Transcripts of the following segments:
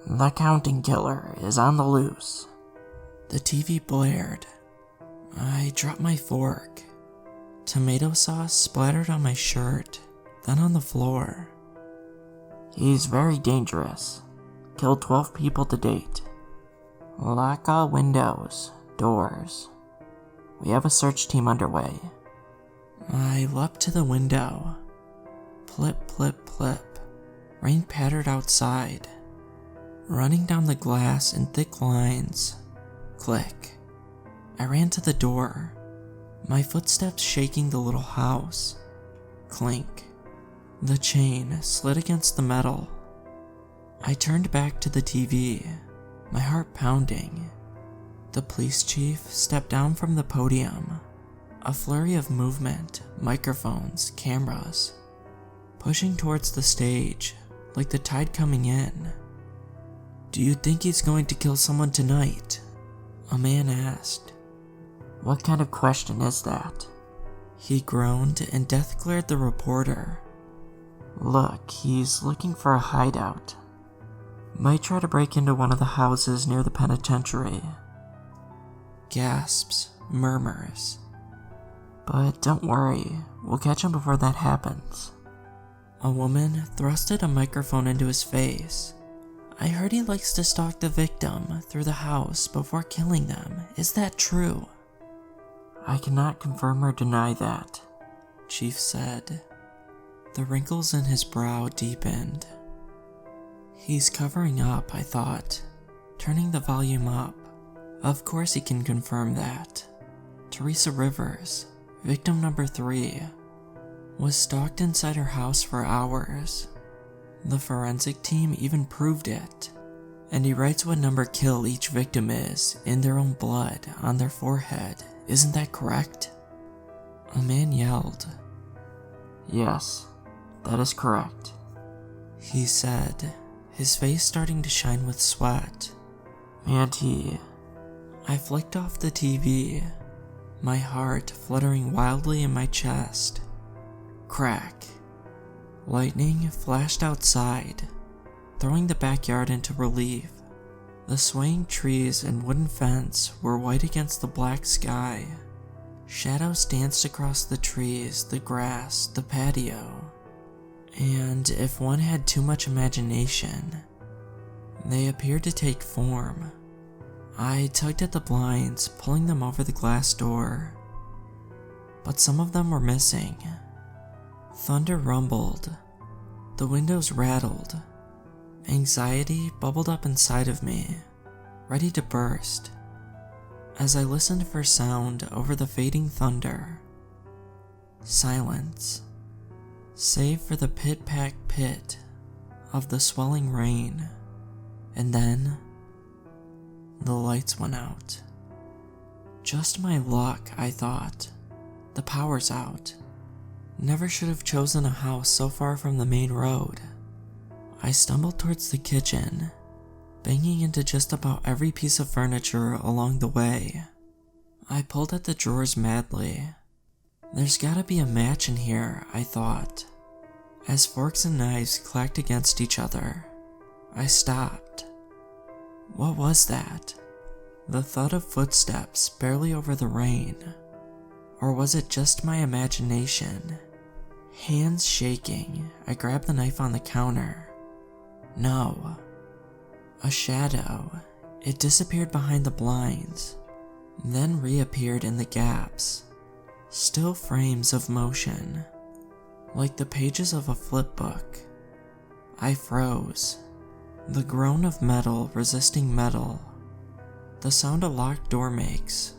The counting killer is on the loose. The TV blared. I dropped my fork. Tomato sauce splattered on my shirt, then on the floor. He's very dangerous. Killed 12 people to date. Lock all windows, doors. We have a search team underway. I leapt to the window. Plip, plip, plip. Rain pattered outside, running down the glass in thick lines. Click. I ran to the door, my footsteps shaking the little house. Clink. The chain slid against the metal. I turned back to the TV, my heart pounding. The police chief stepped down from the podium. A flurry of movement, microphones, cameras, pushing towards the stage, like the tide coming in. Do you think he's going to kill someone tonight? A man asked. What kind of question is that? He groaned and death glared the reporter. Look, he's looking for a hideout. Might try to break into one of the houses near the penitentiary. Gasps, murmurs. But don't worry, we'll catch him before that happens. A woman thrusted a microphone into his face. I heard he likes to stalk the victim through the house before killing them. Is that true? I cannot confirm or deny that, Chief said. The wrinkles in his brow deepened. He's covering up, I thought, turning the volume up. Of course he can confirm that. Teresa Rivers, victim number 3, was stalked inside her house for hours. The forensic team even proved it, and he writes what number kill each victim is in their own blood on their forehead. Isn't that correct? A man yelled. Yes, that is correct, he said, his face starting to shine with sweat. And I flicked off the TV, my heart fluttering wildly in my chest. Crack. Lightning flashed outside, throwing the backyard into relief. The swaying trees and wooden fence were white against the black sky. Shadows danced across the trees, the grass, the patio. And if one had too much imagination, they appeared to take form. I tugged at the blinds, pulling them over the glass door. But some of them were missing. Thunder rumbled. The windows rattled. Anxiety bubbled up inside of me, ready to burst. As I listened for sound over the fading thunder, silence, save for the pit-pack pit of the swelling rain. And then, the lights went out. Just my luck, I thought. The power's out. Never should have chosen a house so far from the main road. I stumbled towards the kitchen, banging into just about every piece of furniture along the way. I pulled at the drawers madly. There's gotta be a match in here, I thought. As forks and knives clacked against each other, I stopped. What was that? The thud of footsteps barely over the rain. Or was it just my imagination? Hands shaking, I grabbed the knife on the counter. No. A shadow. It disappeared behind the blinds, then reappeared in the gaps. Still frames of motion, like the pages of a flip book. I froze. The groan of metal resisting metal. The sound a locked door makes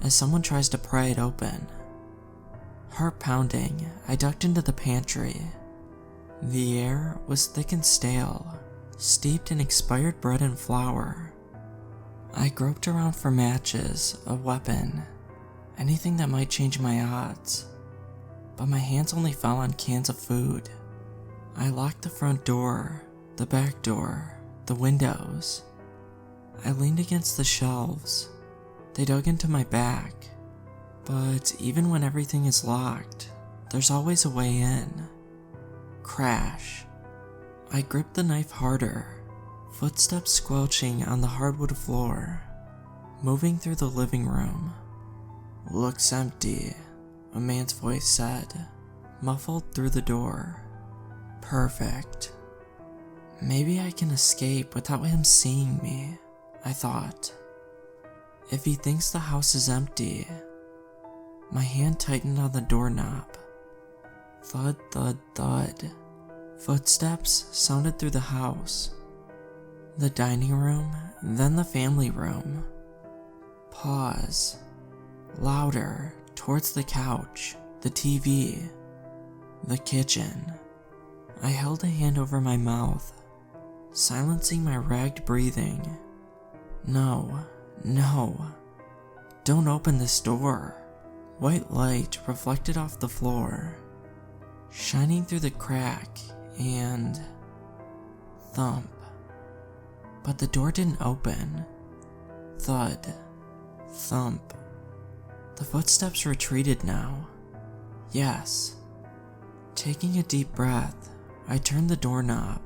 as someone tries to pry it open. Heart pounding, I ducked into the pantry. The air was thick and stale, steeped in expired bread and flour. I groped around for matches, a weapon, anything that might change my odds. But my hands only fell on cans of food. I locked the front door, the back door, the windows. I leaned against the shelves. They dug into my back. But even when everything is locked, there's always a way in. Crash. I gripped the knife harder, Footsteps squelching on the hardwood floor, moving through the living room. "Looks empty," a man's voice said, muffled through the door. Perfect. Maybe I can escape without him seeing me, I thought. If he thinks the house is empty. My hand tightened on the doorknob. Thud, thud, thud. Footsteps sounded through the house. The dining room, then the family room. Pause. Louder, towards the couch, the TV, the kitchen. I held a hand over my mouth, silencing my ragged breathing. No, no. Don't open this door. White light reflected off the floor, shining through the crack, and thump. But the door didn't open. Thud. Thump. The footsteps retreated now. Yes. Taking a deep breath, I turned the doorknob.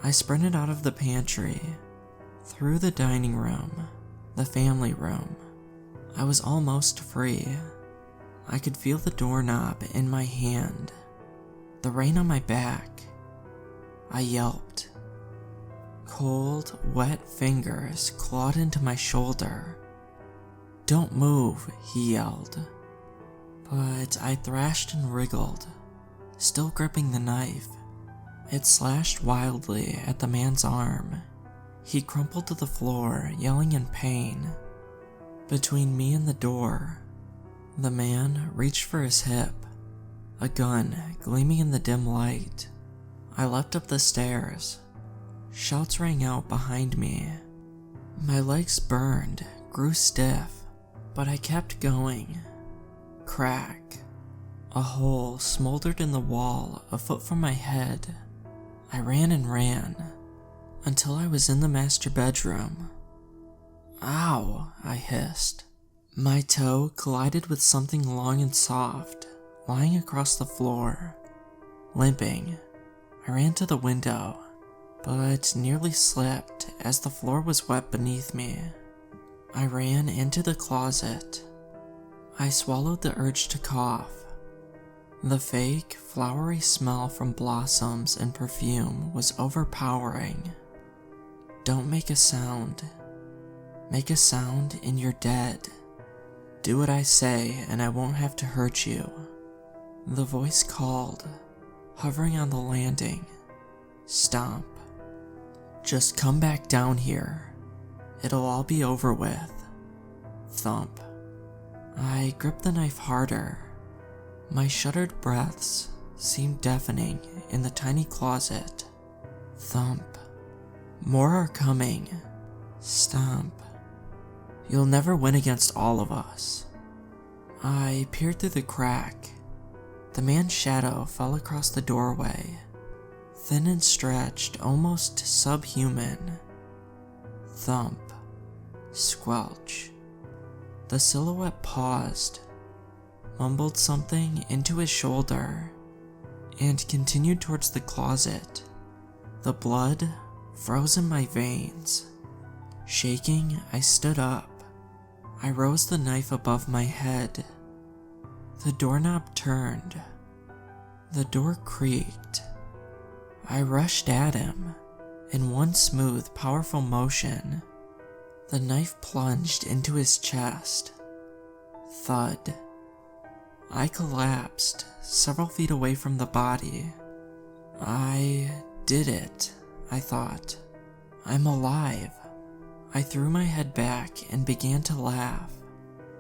I sprinted out of the pantry, through the dining room, the family room. I was almost free. I could feel the doorknob in my hand, the rain on my back. I yelped. Cold, wet fingers clawed into my shoulder. "Don't move," he yelled. But I thrashed and wriggled, still gripping the knife. It slashed wildly at the man's arm. He crumpled to the floor, yelling in pain. Between me and the door, the man reached for his hip, a gun gleaming in the dim light. I leapt up the stairs. Shouts rang out behind me. My legs burned, grew stiff, but I kept going. Crack. A hole smoldered in the wall a foot from my head. I ran and ran, until I was in the master bedroom. "Ow," I hissed. My toe collided with something long and soft, lying across the floor. Limping, I ran to the window, but nearly slipped as the floor was wet beneath me. I ran into the closet. I swallowed the urge to cough. The fake, flowery smell from blossoms and perfume was overpowering. "Don't make a sound. Make a sound and you're dead. Do what I say and I won't have to hurt you." The voice called, hovering on the landing. Stomp. "Just come back down here. It'll all be over with." Thump. I gripped the knife harder. My shuddered breaths seemed deafening in the tiny closet. Thump. More are coming. Stomp. "You'll never win against all of us." I peered through the crack. The man's shadow fell across the doorway, thin and stretched, almost subhuman. Thump. Squelch. The silhouette paused, mumbled something into his shoulder, and continued towards the closet. The blood froze in my veins. Shaking, I stood up. I rose the knife above my head. The doorknob turned. The door creaked. I rushed at him. In one smooth, powerful motion, the knife plunged into his chest. Thud. I collapsed, several feet away from the body. I did it, I thought. I'm alive. I threw my head back and began to laugh.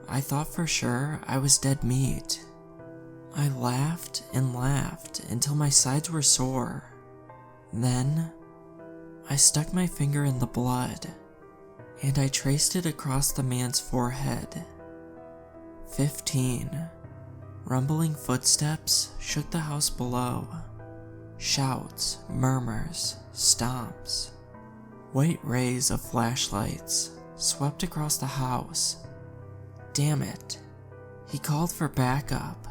I thought for sure I was dead meat. I laughed and laughed until my sides were sore. Then, I stuck my finger in the blood, and I traced it across the man's forehead. 15. Rumbling footsteps shook the house below. Shouts, murmurs, stomps. White rays of flashlights swept across the house. Damn it. He called for backup.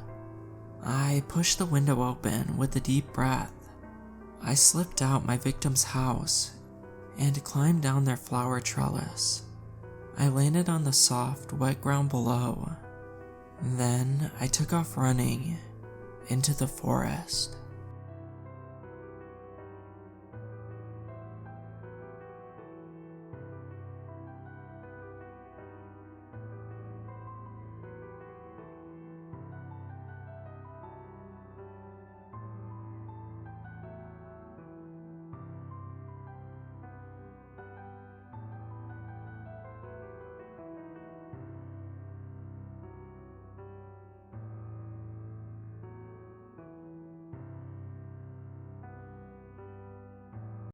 I pushed the window open with a deep breath. I slipped out my victim's house and climbed down their flower trellis. I landed on the soft, wet ground below. Then I took off running into the forest.